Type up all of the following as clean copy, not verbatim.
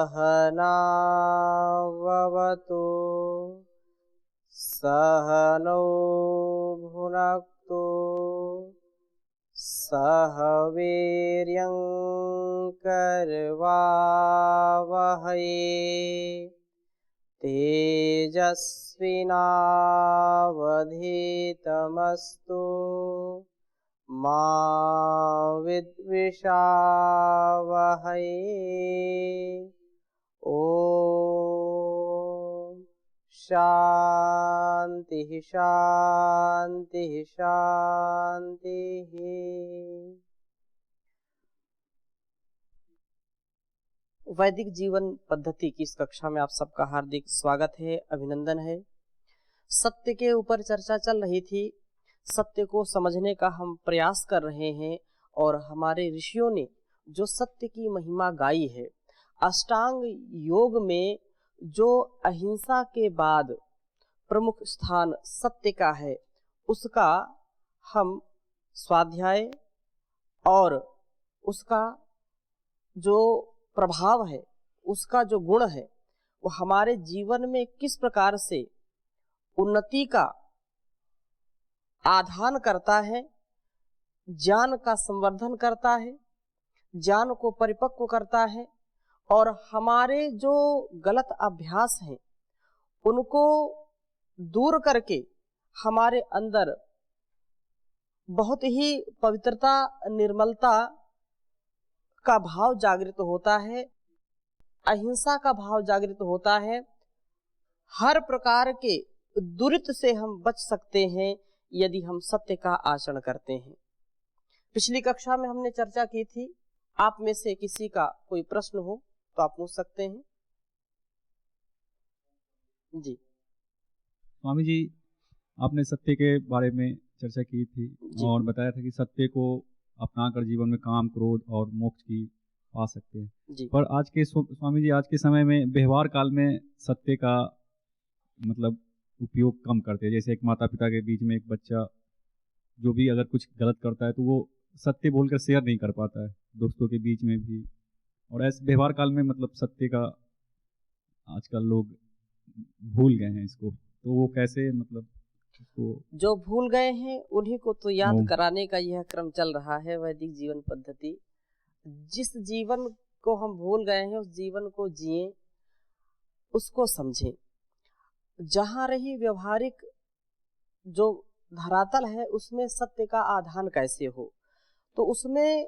सहनाववतु सहनौ भुनक्तु सह वीर्यं करवावहै तेजस्विनावधीतमस्तु मा विद्विषावहै। ओम शांति शांति शांति। वैदिक जीवन पद्धति की इस कक्षा में आप सबका हार्दिक स्वागत है, अभिनंदन है। सत्य के ऊपर चर्चा चल रही थी, सत्य को समझने का हम प्रयास कर रहे हैं और हमारे ऋषियों ने जो सत्य की महिमा गाई है, अष्टांग योग में जो अहिंसा के बाद प्रमुख स्थान सत्य का है, उसका हम स्वाध्याय और उसका जो प्रभाव है, उसका जो गुण है, वो हमारे जीवन में किस प्रकार से उन्नति का आधान करता है, ज्ञान का संवर्धन करता है, ज्ञान को परिपक्व करता है और हमारे जो गलत अभ्यास हैं उनको दूर करके हमारे अंदर बहुत ही पवित्रता, निर्मलता का भाव जागृत होता है, अहिंसा का भाव जागृत होता है। हर प्रकार के दुरित से हम बच सकते हैं यदि हम सत्य का आचरण करते हैं। पिछली कक्षा में हमने चर्चा की थी, आप में से किसी का कोई प्रश्न हो तो आप पूछ सकते हैं। जी स्वामी जी, आपने सत्य के बारे में चर्चा की थी और बताया था कि सत्य को अपनाकर जीवन में काम, क्रोध और मोक्ष की पा सकते हैं जी। पर आज के स्वामी जी, आज के समय में व्यवहार काल में सत्य का मतलब उपयोग कम करते हैं। जैसे एक माता पिता के बीच में एक बच्चा जो भी अगर कुछ गलत करता है तो वो सत्य बोलकर शेयर नहीं कर पाता है, दोस्तों के बीच में भी। और ऐसे व्यवहार काल में मतलब सत्य का आजकल लोग भूल गए हैं इसको, तो वो कैसे मतलब इसको जो भूल गए हैं उन्हीं को तो याद कराने का यह क्रम चल रहा है। वैदिक जीवन पद्धति, जिस जीवन को हम भूल गए हैं उस जीवन को जिएं, उसको समझें। जहां रही व्यवहारिक जो धरातल है उसमें सत्य का आधान कैसे हो, तो उसमें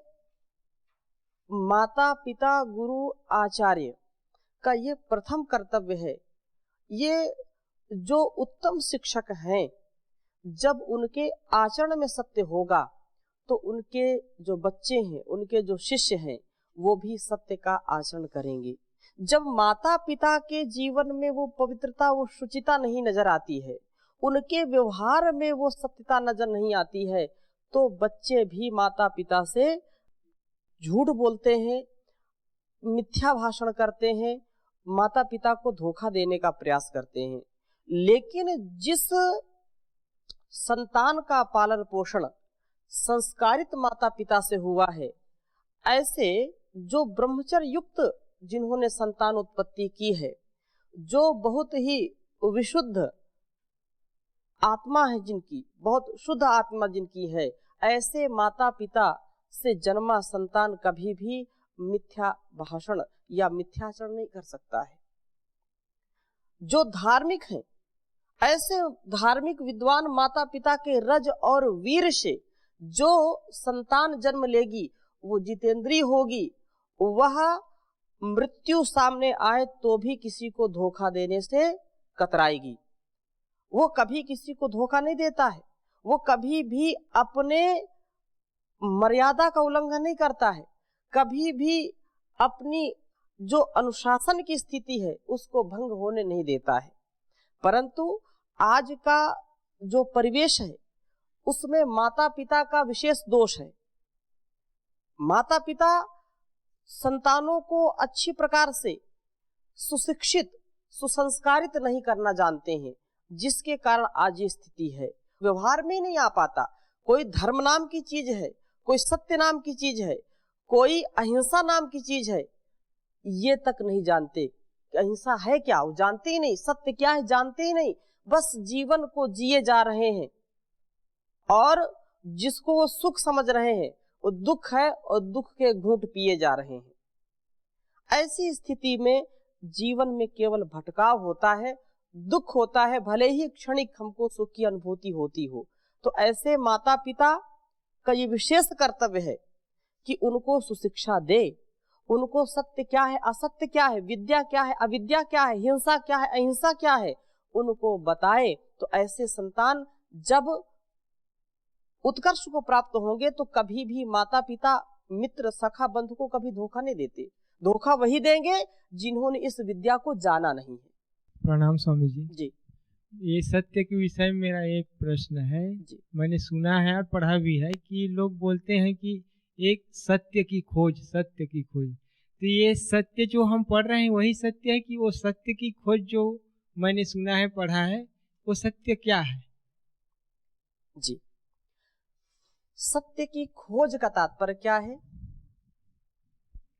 माता पिता गुरु आचार्य का ये प्रथम कर्तव्य है। ये जो उत्तम शिक्षक हैं, जब उनके आचरण में सत्य होगा तो उनके जो बच्चे हैं, उनके जो शिष्य हैं, वो भी सत्य का आचरण करेंगे। जब माता पिता के जीवन में वो पवित्रता, वो शुचिता नहीं नजर आती है, उनके व्यवहार में वो सत्यता नजर नहीं आती है, तो बच्चे भी माता पिता से झूठ बोलते हैं, मिथ्या भाषण करते हैं, माता पिता को धोखा देने का प्रयास करते हैं। लेकिन जिस संतान का पालन पोषण संस्कारित माता पिता से हुआ है, ऐसे जो ब्रह्मचर्य युक्त जिन्होंने संतान उत्पत्ति की है, जो बहुत ही विशुद्ध आत्मा है जिनकी, बहुत शुद्ध आत्मा जिनकी है, ऐसे माता पिता से जन्मा संतान कभी भी मिथ्या भाषण या मिथ्याचरण नहीं कर सकता है। जो धार्मिक हैं, ऐसे धार्मिक विद्वान माता पिता के रज और वीर से जो संतान जन्म लेगी वो जितेंद्रीय होगी, वह मृत्यु सामने आए तो भी किसी को धोखा देने से कतराएगी। वो कभी किसी को धोखा नहीं देता है, वो कभी भी अपने मर्यादा का उल्लंघन नहीं करता है, कभी भी अपनी जो अनुशासन की स्थिति है उसको भंग होने नहीं देता है। परंतु आज का जो परिवेश है उसमें माता पिता का विशेष दोष है। माता पिता संतानों को अच्छी प्रकार से सुशिक्षित, सुसंस्कारित नहीं करना जानते हैं, जिसके कारण आज ये स्थिति है। व्यवहार में नहीं आ पाता। कोई धर्म नाम की चीज है, कोई सत्य नाम की चीज है, कोई अहिंसा नाम की चीज है, ये तक नहीं जानते कि अहिंसा है क्या, वो जानते ही नहीं, सत्य क्या है जानते ही नहीं, बस जीवन को जिए जा रहे हैं और जिसको वो सुख समझ रहे हैं वो दुख है और दुख के घूंट पिए जा रहे हैं। ऐसी स्थिति में जीवन में केवल भटकाव होता है, दुख होता है, भले ही क्षणिक हमको सुख की अनुभूति होती हो। तो ऐसे माता पिता का ये विशेष कर्तव्य है कि उनको सुशिक्षा दे, उनको सत्य क्या है, असत्य क्या है, विद्या क्या है, अविद्या क्या है, हिंसा क्या है, अहिंसा क्या है, उनको बताए। तो ऐसे संतान जब उत्कर्ष को प्राप्त होंगे तो कभी भी माता पिता, मित्र, सखा, बंधु को कभी धोखा नहीं देते। धोखा वही देंगे जिन्होंने इस विद्या को जाना नहीं है। प्रणाम स्वामी जी। जी ये सत्य के विषय में मेरा एक प्रश्न है जी। मैंने सुना है और पढ़ा भी है कि लोग बोलते हैं कि एक सत्य की खोज, सत्य की खोज। तो ये सत्य जो हम पढ़ रहे हैं वही सत्य है कि वो सत्य की खोज जो मैंने सुना है, पढ़ा है, वो सत्य क्या है? जी, सत्य की खोज का तात्पर्य क्या है?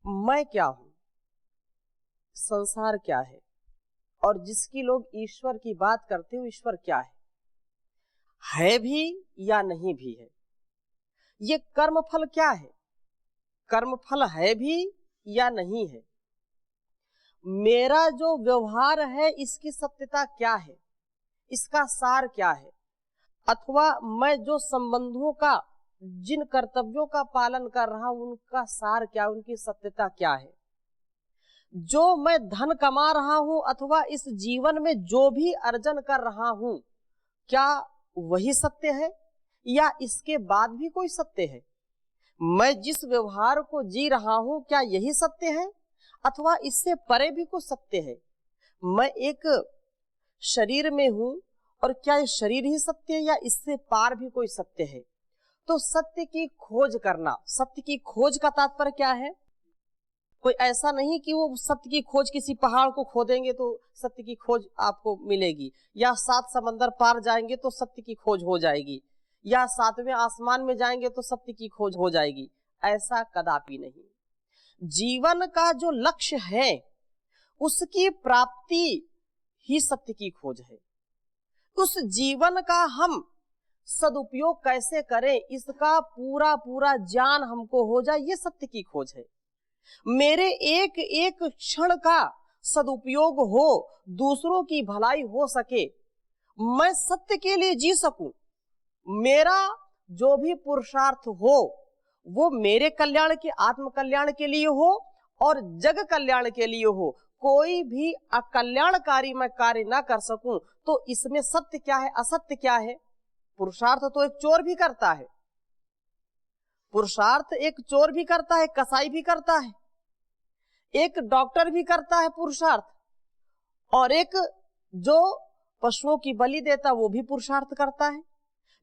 मैं क्या हूं, संसार क्या है, और जिसकी लोग ईश्वर की बात करते हो, ईश्वर क्या है भी या नहीं भी है। ये कर्म फल क्या है, कर्म फल है भी या नहीं है। मेरा जो व्यवहार है इसकी सत्यता क्या है, इसका सार क्या है, अथवा मैं जो संबंधों का, जिन कर्तव्यों का पालन कर रहा हूं उनका सार क्या, उनकी सत्यता क्या है। जो मैं धन कमा रहा हूं अथवा इस जीवन में जो भी अर्जन कर रहा हूं, क्या वही सत्य है या इसके बाद भी कोई सत्य है? मैं जिस व्यवहार को जी रहा हूं क्या यही सत्य है अथवा इससे परे भी कुछ सत्य है? मैं एक शरीर में हूं और क्या ये शरीर ही सत्य है या इससे पार भी कोई सत्य है? तो सत्य की खोज करना, सत्य की खोज का तात्पर्य क्या है? कोई ऐसा नहीं कि वो सत्य की खोज किसी पहाड़ को खोदेंगे तो सत्य की खोज आपको मिलेगी, या 7 समंदर पार जाएंगे तो सत्य की खोज हो जाएगी, या 7वें आसमान में जाएंगे तो सत्य की खोज हो जाएगी। ऐसा कदापि नहीं। जीवन का जो लक्ष्य है उसकी प्राप्ति ही सत्य की खोज है। उस जीवन का हम सदुपयोग कैसे करें, इसका पूरा पूरा ज्ञान हमको हो जाए, ये सत्य की खोज है। मेरे एक एक क्षण का सदुपयोग हो, दूसरों की भलाई हो सके, मैं सत्य के लिए जी सकूं, मेरा जो भी पुरुषार्थ हो वो मेरे कल्याण के, आत्म कल्याण के लिए हो और जग कल्याण के लिए हो। कोई भी अकल्याणकारी मैं कार्य ना कर सकूं तो इसमें सत्य क्या है, असत्य क्या है? पुरुषार्थ तो एक चोर भी करता है, पुरुषार्थ एक चोर भी करता है, कसाई भी करता है, एक डॉक्टर भी करता है पुरुषार्थ, और एक जो पशुओं की बलि देता वो भी पुरुषार्थ करता है।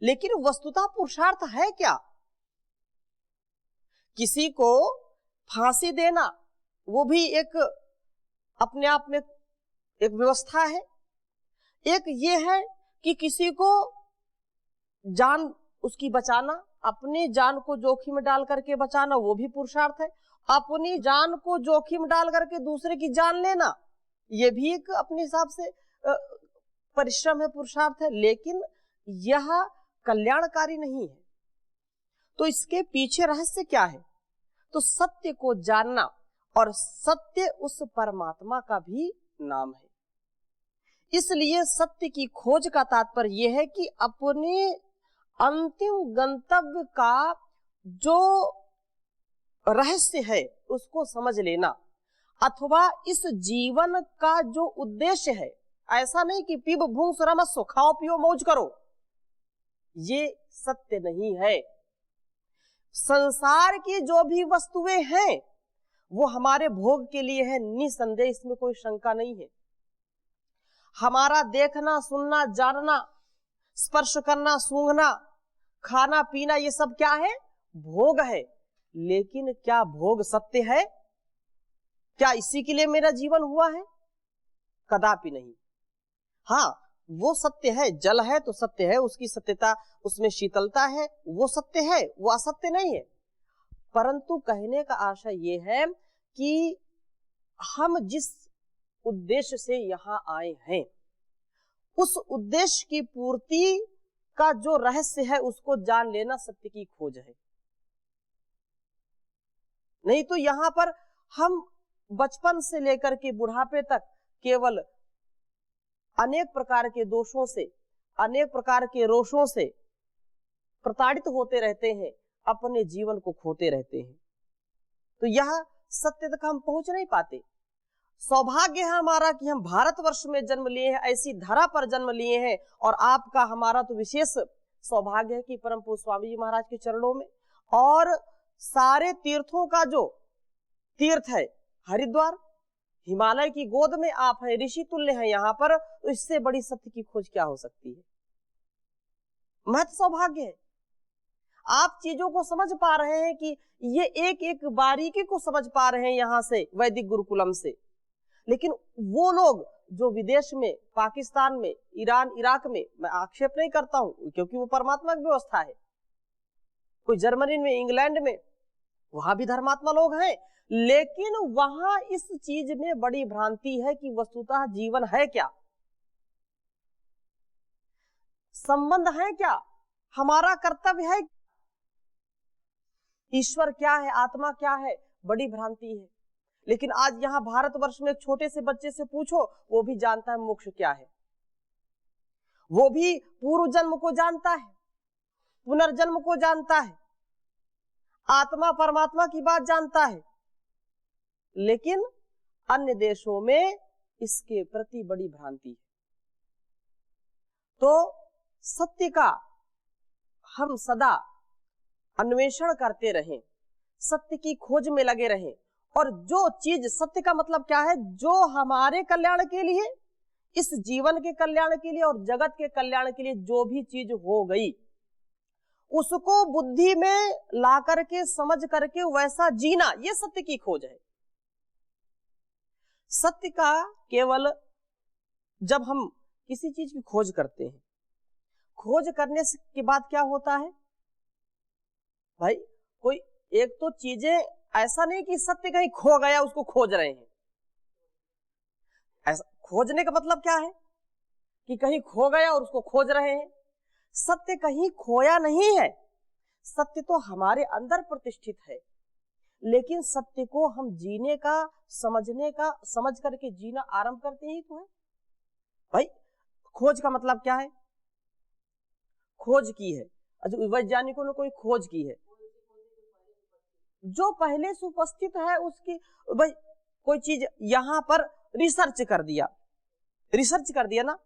लेकिन वस्तुतः पुरुषार्थ है क्या? किसी को फांसी देना वो भी एक अपने आप में एक व्यवस्था है। एक ये है कि किसी को जान उसकी बचाना, अपनी जान को जोखिम में डाल करके बचाना, वो भी पुरुषार्थ है। अपनी जान को जोखिम डाल करके दूसरे की जान लेना, ये भी एक अपने हिसाब से परिश्रम है, पुरुषार्थ है, लेकिन यह कल्याणकारी नहीं है। तो इसके पीछे रहस्य क्या है? तो सत्य को जानना, और सत्य उस परमात्मा का भी नाम है। इसलिए सत्य की खोज का तात्पर्य यह है कि अपने अंतिम गंतव्य का जो रहस्य है उसको समझ लेना, अथवा इस जीवन का जो उद्देश्य है। ऐसा नहीं कि पिब भूंस रमस्व, खाओ पियो मौज करो, ये सत्य नहीं है। संसार की जो भी वस्तुएं हैं वो हमारे भोग के लिए है, निसंदेह, इसमें कोई शंका नहीं है। हमारा देखना, सुनना, जानना, स्पर्श करना, सूंघना, खाना पीना, ये सब क्या है? भोग है। लेकिन क्या भोग सत्य है? क्या इसी के लिए मेरा जीवन हुआ है? कदापि नहीं। हाँ, वो सत्य है, जल है तो सत्य है, उसकी सत्यता, उसमें शीतलता है, वो सत्य है, वो असत्य नहीं है। परंतु कहने का आशय ये है कि हम जिस उद्देश्य से यहाँ आए हैं, उस उद्देश्य की पूर्ति का जो रहस्य है उसको जान लेना सत्य की खोज है। नहीं तो यहाँ पर हम बचपन से लेकर के बुढ़ापे तक केवल अनेक प्रकार के दोषों से, अनेक प्रकार के रोषों से प्रताड़ित होते रहते हैं, अपने जीवन को खोते रहते हैं। तो यह सत्य तक हम पहुंच नहीं पाते। सौभाग्य है हमारा कि हम भारतवर्ष में जन्म लिए हैं, ऐसी धरा पर जन्म लिए हैं। और आपका हमारा तो विशेष सौभाग्य है कि परम पूज्य स्वामी जी महाराज के चरणों में और सारे तीर्थों का जो तीर्थ है हरिद्वार, हिमालय की गोद में आप हैं, ऋषि तुल्य हैं यहाँ पर, तो इससे बड़ी सत्य की खोज क्या हो सकती है। महत सौभाग्य है। आप चीजों को समझ पा रहे हैं कि ये एक एक बारीकी को समझ पा रहे हैं यहाँ से वैदिक गुरुकुलम से। लेकिन वो लोग जो विदेश में, पाकिस्तान में, ईरान, इराक में, मैं आक्षेप नहीं करता हूं क्योंकि वो परमात्मा की व्यवस्था है, कोई जर्मनी में, इंग्लैंड में, वहां भी धर्मात्मा लोग हैं, लेकिन वहां इस चीज में बड़ी भ्रांति है कि वस्तुतः जीवन है क्या, संबंध है क्या, हमारा कर्तव्य है, ईश्वर क्या है, आत्मा क्या है, बड़ी भ्रांति है। लेकिन आज यहाँ भारतवर्ष में एक छोटे से बच्चे से पूछो, वो भी जानता है मोक्ष क्या है, वो भी पूर्व जन्म को जानता है, पुनर्जन्म को जानता है, आत्मा परमात्मा की बात जानता है। लेकिन अन्य देशों में इसके प्रति बड़ी भ्रांति है। तो सत्य का हम सदा अन्वेषण करते रहें, सत्य की खोज में लगे रहें। और जो चीज, सत्य का मतलब क्या है, जो हमारे कल्याण के लिए, इस जीवन के कल्याण के लिए और जगत के कल्याण के लिए जो भी चीज हो गई, उसको बुद्धि में ला करके, समझ करके वैसा जीना, ये सत्य की खोज है। सत्य का केवल जब हम किसी चीज की खोज करते हैं, खोज करने के बाद क्या होता है भाई, कोई एक तो चीजें, ऐसा नहीं कि सत्य कहीं खो गया उसको खोज रहे हैं। ऐसा खोजने का मतलब क्या है कि कहीं खो गया और उसको खोज रहे हैं। सत्य कहीं खोया नहीं है, सत्य तो हमारे अंदर प्रतिष्ठित है। लेकिन सत्य को हम जीने का, समझने का, समझ करके जीना आरंभ करते ही तो है भाई। खोज का मतलब क्या है, खोज की है, वैज्ञानिकों ने कोई खोज की है, जो पहले से उपस्थित है उसकी, भाई कोई चीज यहां पर रिसर्च कर दिया ना,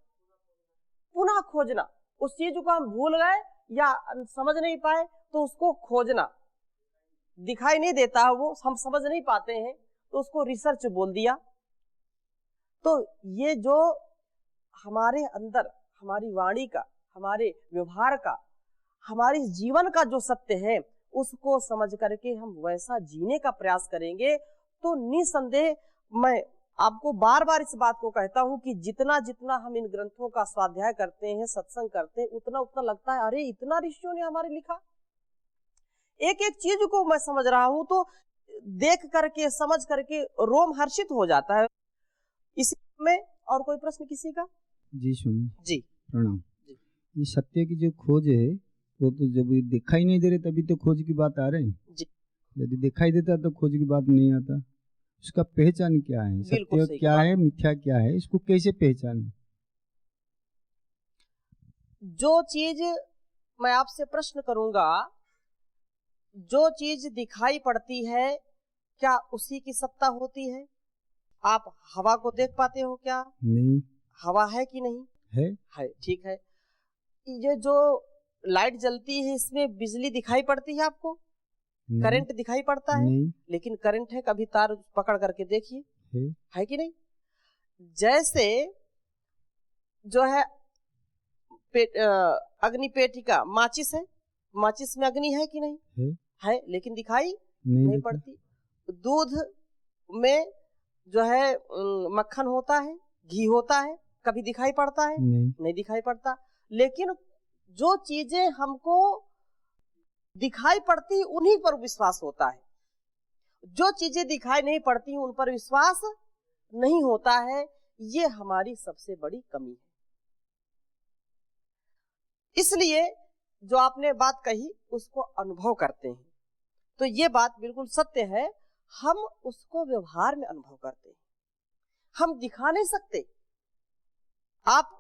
पुनः खोजना, उस चीज को हम भूल गए या समझ नहीं पाए तो उसको खोजना, दिखाई नहीं देता है वो, हम समझ नहीं पाते हैं तो उसको रिसर्च बोल दिया। तो ये जो हमारे अंदर, हमारी वाणी का, हमारे व्यवहार का, हमारे जीवन का जो सत्य है, उसको समझ करके हम वैसा जीने का प्रयास करेंगे तो निसंदेह मैं आपको बार बार इस बात को कहता हूं कि जितना जितना हम इन ग्रंथों का स्वाध्याय करते हैं, सत्संग करते हैं, उतना उतना लगता है अरे इतना ऋषियों ने हमारे लिखा। एक एक चीज को मैं समझ रहा हूं तो देख करके, समझ करके रोम हर्षित हो जाता है। इसी में और कोई प्रश्न किसी का? जी स्वामी जी प्रणाम। ये सत्य की जो खोज है वो तो जब दिखाई नहीं दे रहे तभी तो खोज की बात आ रही है। यदि दिखाई देता तो खोज की बात नहीं आता। उसका पहचान क्या है, सत्य क्या है, मिथ्या क्या है, इसको कैसे पहचाने? जो चीज मैं आपसे प्रश्न करूंगा, जो चीज दिखाई पड़ती है क्या उसी की सत्ता होती है? आप हवा को देख पाते हो क्या? नहीं। हवा है कि नहीं है, ठीक है। ये जो लाइट जलती है इसमें बिजली दिखाई पड़ती है आपको? करंट दिखाई पड़ता है? नहीं। लेकिन करंट है, कभी तार पकड़ करके देखिए, है कि नहीं? जैसे जो है अग्नि पेटिका, माचिस है, माचिस में अग्नि है कि नहीं है, लेकिन दिखाई नहीं पड़ती। दूध में जो है मक्खन होता है, घी होता है, कभी दिखाई पड़ता है? नहीं दिखाई पड़ता। लेकिन जो चीजें हमको दिखाई पड़ती उन्हीं पर विश्वास होता है, जो चीजें दिखाई नहीं पड़ती उन पर विश्वास नहीं होता है, ये हमारी सबसे बड़ी कमी है। इसलिए जो आपने बात कही उसको अनुभव करते हैं, तो ये बात बिल्कुल सत्य है। हम उसको व्यवहार में अनुभव करते हैं, हम दिखा नहीं सकते। आप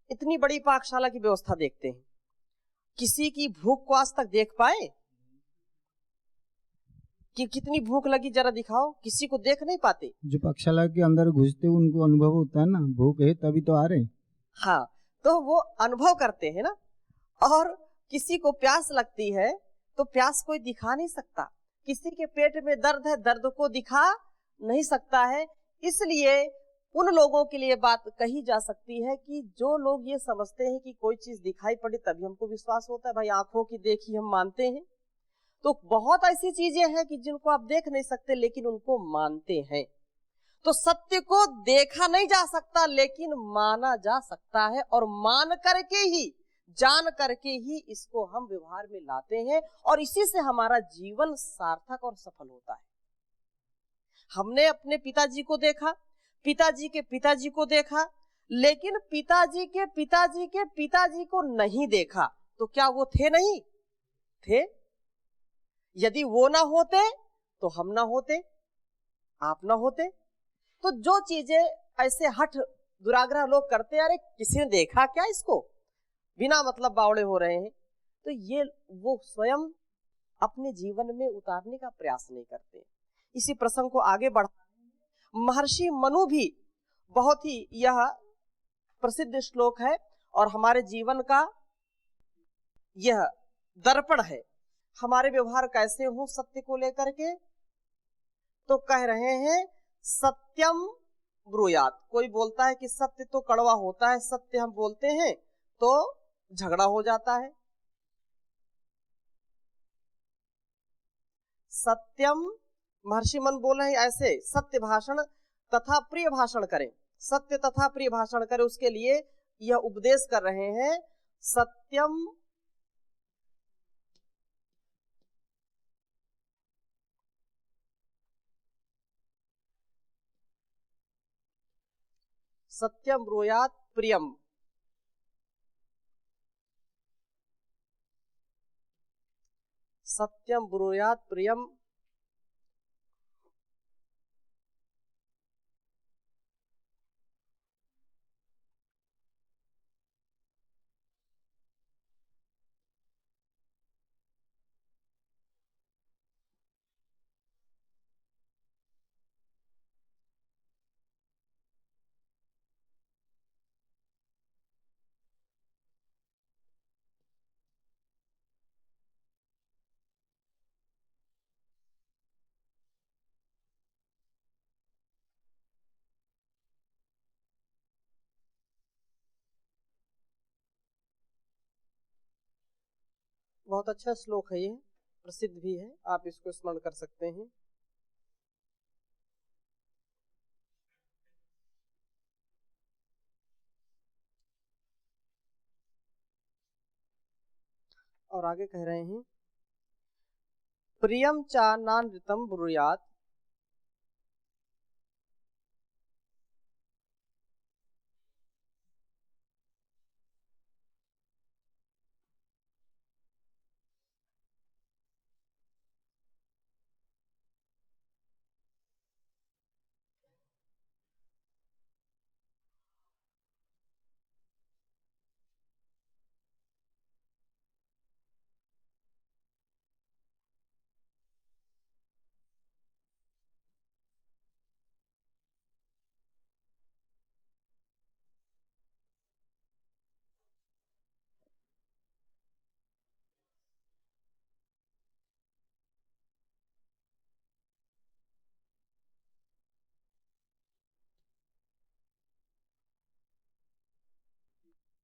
इतनी बड़ी पाकशाला की व्यवस्था देखते हैं, किसी की भूख को आज तक देख पाए कि कितनी भूख लगी, जरा दिखाओ, किसी को देख नहीं पाते। जो पाकशाला के अंदर घुसते उनको अनुभव होता है ना, भूख है तभी तो आ रहे। हाँ, तो वो अनुभव करते हैं ना। और किसी को प्यास लगती है तो प्यास कोई दिखा नहीं सकता, किसी के पेट में दर्द है, दर्द को दिखा नहीं सकता है। इसलिए उन लोगों के लिए बात कही जा सकती है कि जो लोग ये समझते हैं कि कोई चीज दिखाई पड़ी तभी हमको विश्वास होता है, भाई आंखों की देखी हम मानते हैं। तो बहुत ऐसी चीजें हैं कि जिनको आप देख नहीं सकते लेकिन उनको मानते हैं। तो सत्य को देखा नहीं जा सकता लेकिन माना जा सकता है, और मान करके ही, जान करके ही इसको हम व्यवहार में लाते हैं, और इसी से हमारा जीवन सार्थक और सफल होता है। हमने अपने पिताजी को देखा, पिताजी के पिताजी को देखा, लेकिन पिताजी के पिताजी के पिताजी को नहीं देखा, तो क्या वो थे? नहीं थे। यदि वो ना होते तो हम ना होते, आप ना होते। तो जो चीजें ऐसे हठ दुराग्रह लोग करते हैं, अरे किसी ने देखा क्या इसको, बिना मतलब बावड़े हो रहे हैं, तो ये वो स्वयं अपने जीवन में उतारने का प्रयास नहीं करते। इसी प्रसंग को आगे बढ़ा महर्षि मनु भी बहुत ही यह प्रसिद्ध श्लोक है और हमारे जीवन का यह दर्पण है। हमारे व्यवहार कैसे हो सत्य को लेकर के, तो कह रहे हैं सत्यम ब्रूयात। कोई बोलता है कि सत्य तो कड़वा होता है, सत्य हम बोलते हैं तो झगड़ा हो जाता है। सत्यम, महर्षि मन बोले हैं ऐसे, सत्य भाषण तथा प्रिय भाषण करें, सत्य तथा प्रिय भाषण करें, उसके लिए यह उपदेश कर रहे हैं। सत्यम सत्यम ब्रूयात प्रियम, सत्यम ब्रूयात प्रियम, बहुत अच्छा श्लोक है, ये प्रसिद्ध भी है, आप इसको स्मरण कर सकते हैं। और आगे कह रहे हैं प्रियम चा नानृतम ब्रूयात,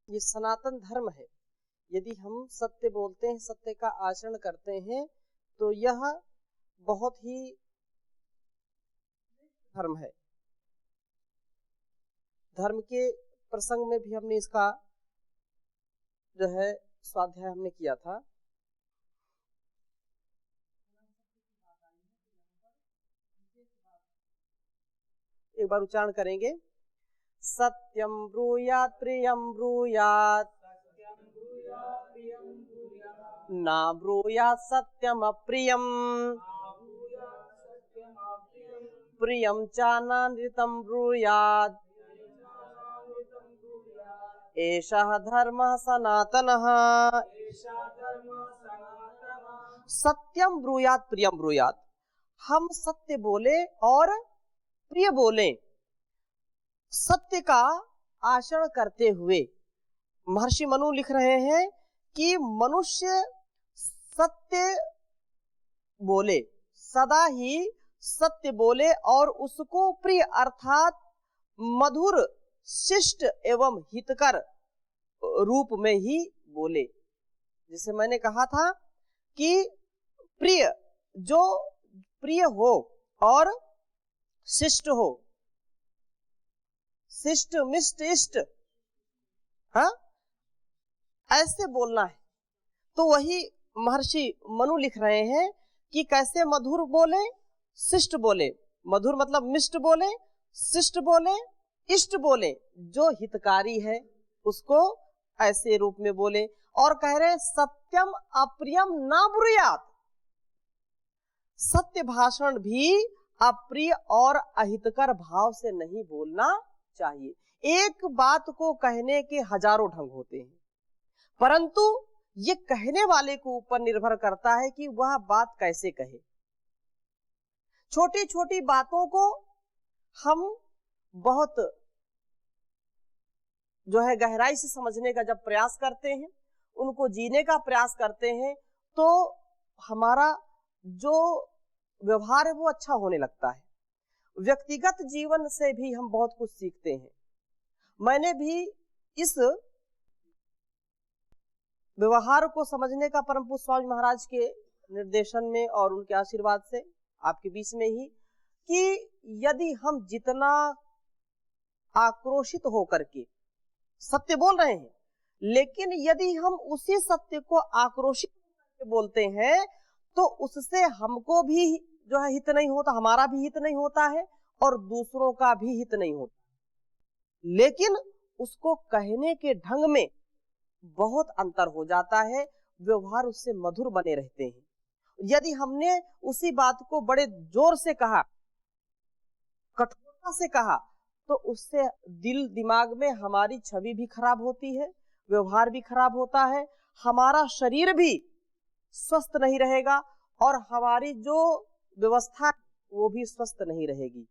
ये सनातन धर्म है। यदि हम सत्य बोलते हैं, सत्य का आचरण करते हैं, तो यह बहुत ही धर्म है। धर्म के प्रसंग में भी हमने इसका जो है स्वाध्याय हमने किया था। एक बार उच्चारण करेंगे। सत्यम ब्रूयात प्रियम ब्रूयात, ना ब्रूयात सत्यम अप्रियम, प्रियम चानानृतं ब्रूयात, एषः धर्मः सनातनः। सत्यम ब्रूयात प्रियम ब्रूयात, हम सत्य बोले और प्रिय बोले। सत्य का आचरण करते हुए महर्षि मनु लिख रहे हैं कि मनुष्य सत्य बोले, सदा ही सत्य बोले और उसको प्रिय अर्थात मधुर, शिष्ट एवं हितकर रूप में ही बोले। जैसे मैंने कहा था कि प्रिय, जो प्रिय हो और शिष्ट हो, शिष्ट मिष्ट इष्ट, हाँ, ऐसे बोलना है। तो वही महर्षि मनु लिख रहे हैं कि कैसे मधुर बोले, शिष्ट बोले। मधुर मतलब मिष्ट बोले, शिष्ट बोले, इष्ट बोले, जो हितकारी है उसको ऐसे रूप में बोले। और कह रहे सत्यम अप्रियम ना ब्रूयात, सत्य भाषण भी अप्रिय और अहितकर भाव से नहीं बोलना चाहिए। एक बात को कहने के हजारों ढंग होते हैं, परंतु ये कहने वाले को ऊपर निर्भर करता है कि वह बात कैसे कहे। छोटी छोटी बातों को हम बहुत जो है गहराई से समझने का जब प्रयास करते हैं, उनको जीने का प्रयास करते हैं, तो हमारा जो व्यवहार है वो अच्छा होने लगता है। व्यक्तिगत जीवन से भी हम बहुत कुछ सीखते हैं। मैंने भी इस व्यवहार को समझने का परम पूज्य स्वामी महाराज के निर्देशन में और उनके आशीर्वाद से आपके बीच में ही, कि यदि हम जितना आक्रोशित होकर के सत्य बोल रहे हैं, लेकिन यदि हम उसी सत्य को आक्रोशित होकर बोलते हैं तो उससे हमको भी जो है हित नहीं होता, हमारा भी हित नहीं होता है और दूसरों का भी हित नहीं होता। लेकिन उसको कहने के ढंग में बहुत अंतर हो जाता है, व्यवहार उससे मधुर बने रहते हैं। यदि हमने उसी बात को बड़े जोर से कहा, कठोरता से कहा, तो उससे दिल दिमाग में हमारी छवि भी खराब होती है, व्यवहार भी खराब होता है, हमारा शरीर भी स्वस्थ नहीं रहेगा और हमारी जो व्यवस्था वो भी स्वस्थ नहीं रहेगी।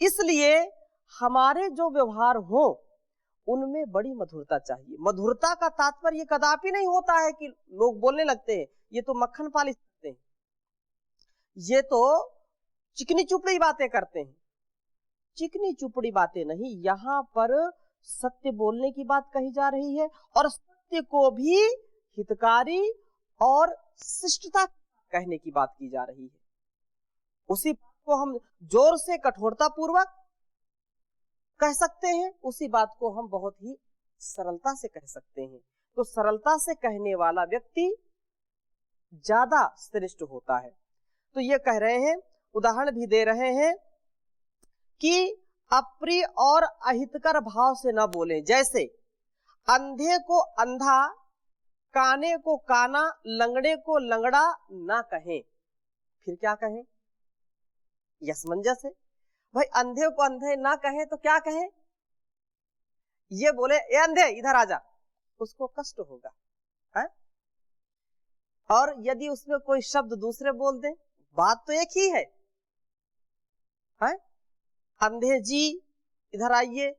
इसलिए हमारे जो व्यवहार हो उनमें बड़ी मधुरता चाहिए। मधुरता का तात्पर्य कदापि नहीं होता है कि लोग बोलने लगते हैं ये तो मक्खन पालिश करते हैं, ये तो चिकनी चुपड़ी बातें करते हैं। चिकनी चुपड़ी बातें नहीं, यहाँ पर सत्य बोलने की बात कही जा रही है और सत्य को भी हितकारी और शिष्टता कहने की बात की जा रही है। उसी बात को हम जोर से कठोरता पूर्वक कह सकते हैं, उसी बात को हम बहुत ही सरलता से कह सकते हैं। तो सरलता से कहने वाला व्यक्ति ज्यादा श्रेष्ठ होता है। तो ये कह रहे हैं, उदाहरण भी दे रहे हैं कि अप्रिय और अहितकर भाव से न बोले। जैसे अंधे को अंधा, काने को काना, लंगड़े को लंगड़ा ना कहें। फिर क्या कहें? यसमंजस है भाई। अंधे को अंधे ना कहे तो क्या कहे? ये बोले ए अंधे इधर आजा, उसको कष्ट होगा है? और यदि उसमें कोई शब्द दूसरे बोल दे, बात तो एक ही है? अंधे जी इधर आइए,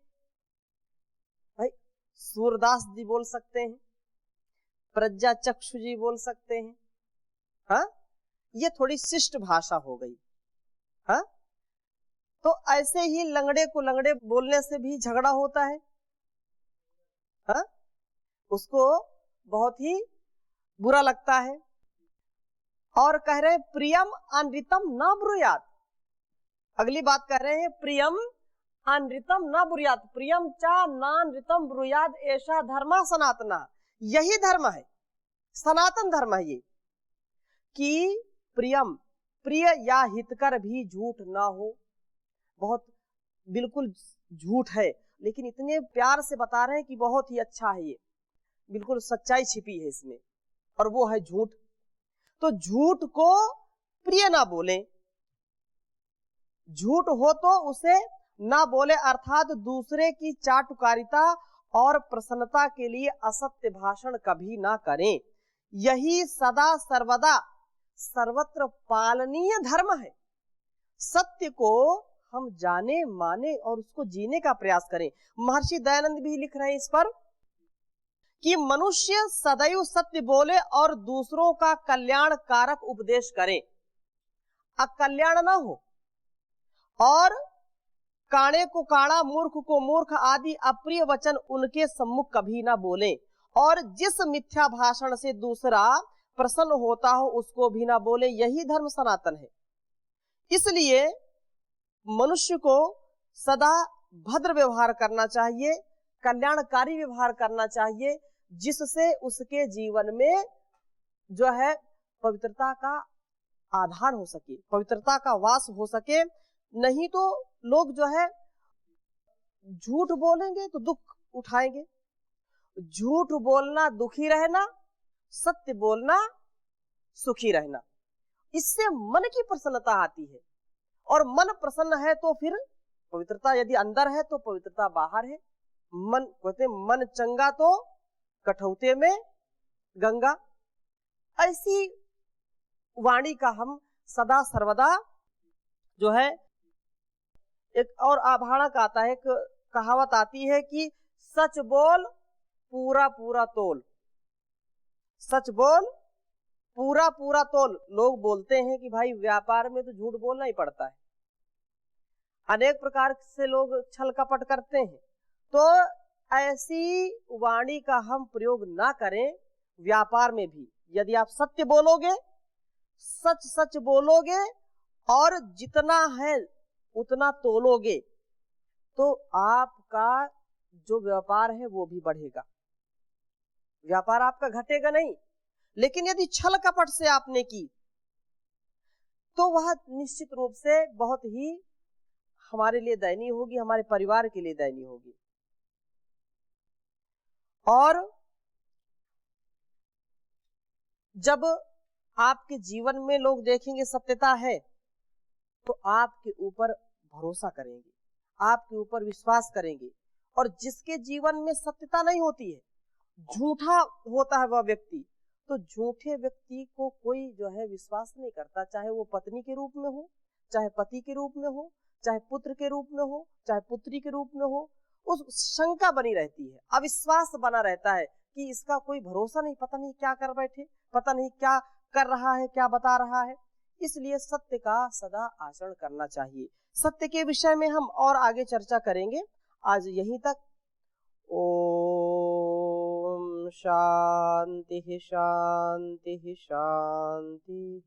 भाई सूरदास जी बोल सकते हैं, प्रज्ञा चक्षु जी बोल सकते हैं। हाँ, ये थोड़ी शिष्ट भाषा हो गई। हाँ, तो ऐसे ही लंगड़े को लंगड़े बोलने से भी झगड़ा होता है। हाँ, उसको बहुत ही बुरा लगता है। और कह रहे प्रियम अनृतम न ब्रूयात। अगली बात कह रहे हैं प्रियम अनृतम न ब्रूयात, प्रियम चा नानृतम ब्रूयात ऐसा धर्म सनातना। यही धर्म है, सनातन धर्म है ये, कि प्रियम प्रिय या हितकर भी झूठ ना हो। बहुत बिल्कुल झूठ है, लेकिन इतने प्यार से बता रहे हैं कि बहुत ही अच्छा है, ये बिल्कुल सच्चाई छिपी है इसमें, और वो है झूठ। तो झूठ को प्रिय ना बोलें, झूठ हो तो उसे ना बोले, अर्थात दूसरे की चाटुकारिता और प्रसन्नता के लिए असत्य भाषण कभी ना करें। यही सदा सर्वदा सर्वत्र पालनीय धर्म है। सत्य को हम जाने माने और उसको जीने का प्रयास करें। महर्षि दयानंद भी लिख रहे हैं इस पर कि मनुष्य सदैव सत्य बोले और दूसरों का कल्याण कारक उपदेश करे, अकल्याण ना हो, और काणे को काड़ा मूर्ख को मूर्ख आदि अप्रिय वचन उनके सम्मुख कभी ना बोले, और जिस मिथ्या भाषण से दूसरा प्रसन्न होता हो उसको भी ना बोले। यही धर्म सनातन है। इसलिए मनुष्य को सदा भद्र व्यवहार करना चाहिए, कल्याणकारी व्यवहार करना चाहिए, जिससे उसके जीवन में जो है पवित्रता का आधार हो सके, पवित्रता का वास हो सके। नहीं तो लोग जो है झूठ बोलेंगे तो दुख उठाएंगे। झूठ बोलना दुखी रहना, सत्य बोलना सुखी रहना, इससे मन की प्रसन्नता आती है, और मन प्रसन्न है तो फिर पवित्रता यदि अंदर है तो पवित्रता बाहर है। मन कहते मन चंगा तो कठौते में गंगा। ऐसी वाणी का हम सदा सर्वदा जो है, एक और आभाणक आता है, एक कहावत आती है कि सच बोल पूरा पूरा तोल, सच बोल पूरा पूरा तोल। लोग बोलते हैं कि भाई व्यापार में तो झूठ बोलना ही पड़ता है, अनेक प्रकार से लोग छल कपट करते हैं, तो ऐसी वाणी का हम प्रयोग ना करें व्यापार में भी। यदि आप सत्य बोलोगे, सच सच बोलोगे और जितना है उतना तोलोगे, तो आपका जो व्यापार है वो भी बढ़ेगा, व्यापार आपका घटेगा नहीं। लेकिन यदि छल कपट से आपने की तो वह निश्चित रूप से बहुत ही हमारे लिए दयनीय होगी, हमारे परिवार के लिए दयनीय होगी। और जब आपके जीवन में लोग देखेंगे सत्यता है तो आपके ऊपर भरोसा करेंगे, आपके ऊपर विश्वास करेंगे। और जिसके जीवन में सत्यता नहीं होती है, झूठा होता है वह व्यक्ति, तो झूठे व्यक्ति को कोई जो है विश्वास नहीं करता, चाहे वो पत्नी के रूप में हो, चाहे पति के रूप में हो, चाहे पुत्र के रूप में हो, चाहे पुत्री के रूप में हो। उस शंका बनी रहती है, अविश्वास बना रहता है कि इसका कोई भरोसा नहीं, पता नहीं क्या कर बैठे, पता नहीं क्या कर रहा है, क्या बता रहा है। इसलिए सत्य का सदा आचरण करना चाहिए। सत्य के विषय में हम और आगे चर्चा करेंगे। आज यहीं तक। ओम शांति शांति शांति।